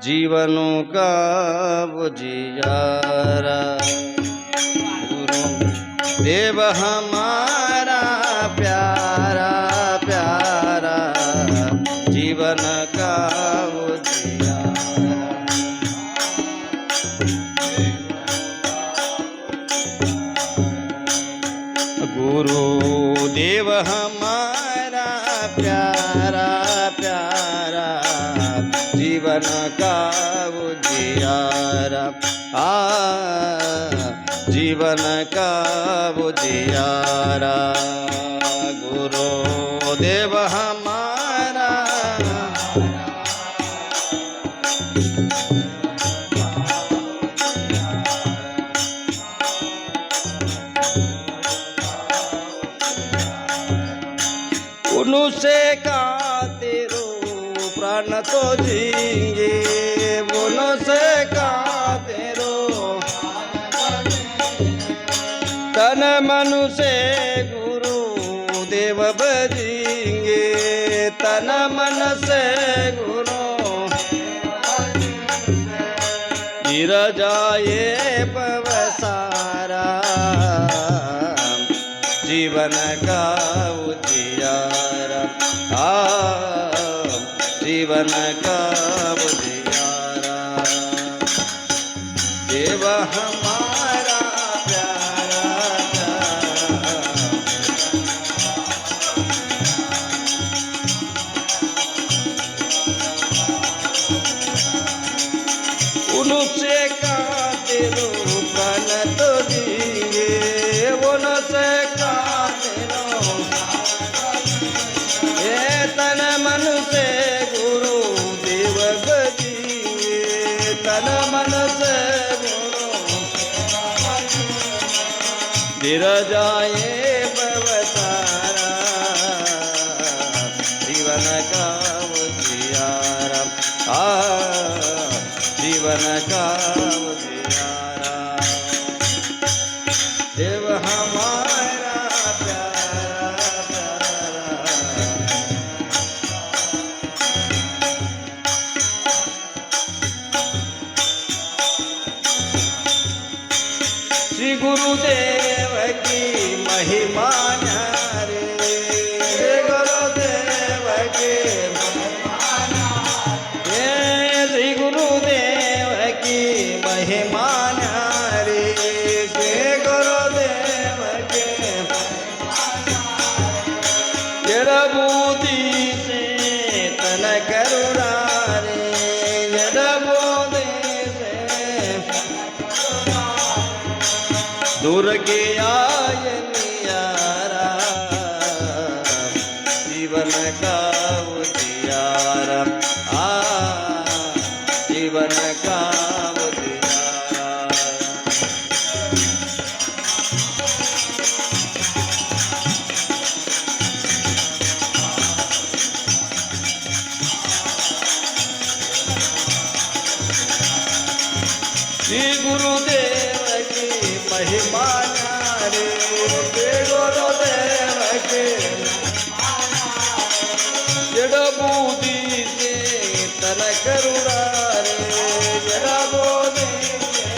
जीवनों का बुझियारा। गुरु देव हमारा प्यारा प्यारा, जीवन का बुझियारा। गुरु देव हमारा प्यारा प्यारा, जीवन का बुझियारा। जीवन का बुझियारा। गुरु देव हमारा उनसे का तेरो प्राण तो जींगे, उनसे का तेरो तन मन से गुरु देव बजेंगे, तन मन से गुरु गिर जाए पवसारा। जीवन का उजियारा, जीवन का उजियारा। देव हमारा प्यारा उनसे का तेरो प्राण तो जीवे, उनसे का तन मन से गुरु देव बजीवे, तन मन से गुरु गिर जाए पवसारा। जीवन का उजियारा, जीवन का उजियारा। देव हमारा प्यारा प्यारा, श्री गुरुदेव की महिमा न्यारे, श्री गुरुदेव की श्री गुरुदेव की महिमा न्यारे, श्री गुरुदेव के जड़ बूंदी से तन करुणा रे, जड़ बूंदी से दूर गया ये नियारा। जीवन का उजियारा, जीवन का उजियारा। श्री गुरुदेव की महिमा न्यारे, श्री गुरुदेव के जड़ बूंदी से तन करुणा रे, जड़ बूंदी से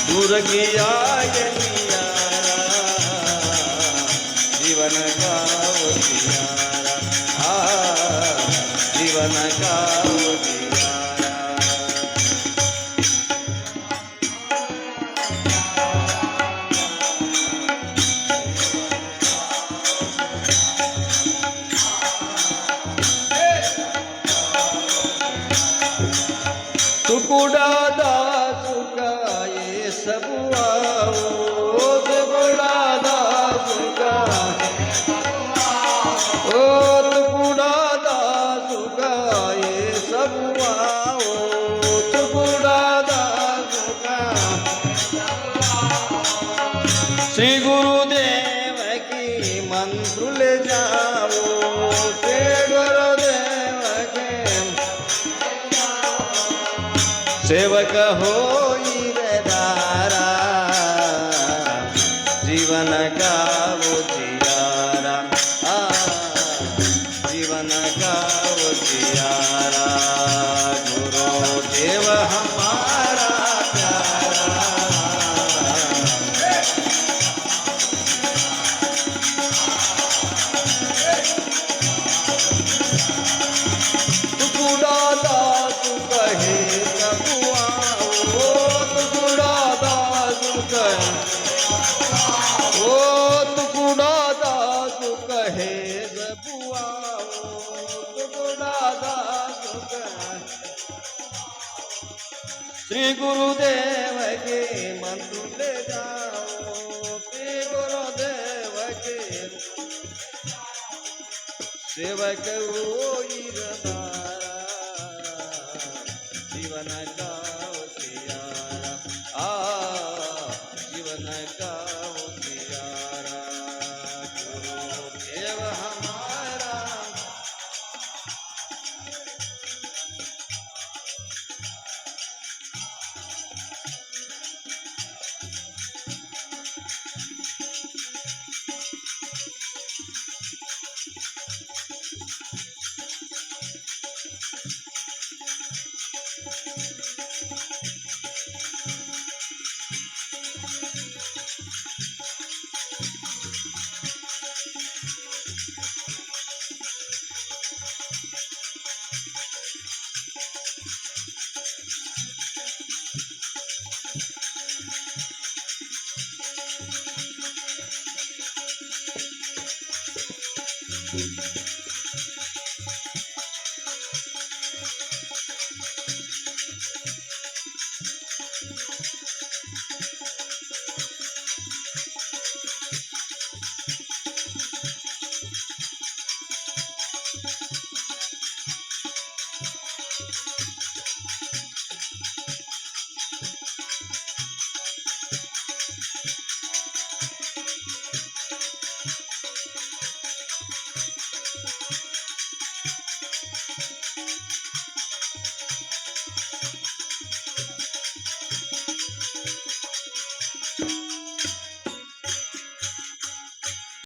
दूर गया ये नियारा। जीवन का उजियारा, जीवन का उजियारा। टुकड़ा दास का ये सब आओ, टुकड़ा दास का ओ, टुकड़ा दास का ये सब आओ, टुकड़ा दास का श्री गुरुदेव की मंत्र ले जाओ, श्री गुरुदेव के सेवक हो दारा। जीवन का उजियारा, जीवन का उजियारा। देव हमारा प्यारा। टुकुड़ा दास कहे कबुआ ओ टुकुड़ा दास कहे ओ टुकुड़ा दास कहे बबुआ ओ टुकुड़ा दास कहे श्री गुरुदेव के मंत्र ले जाओ श्री गुरुदेव के सेवक होई रबारा जीवन का उजियारा जीवन का उजियारा गुरुदेव हमारा।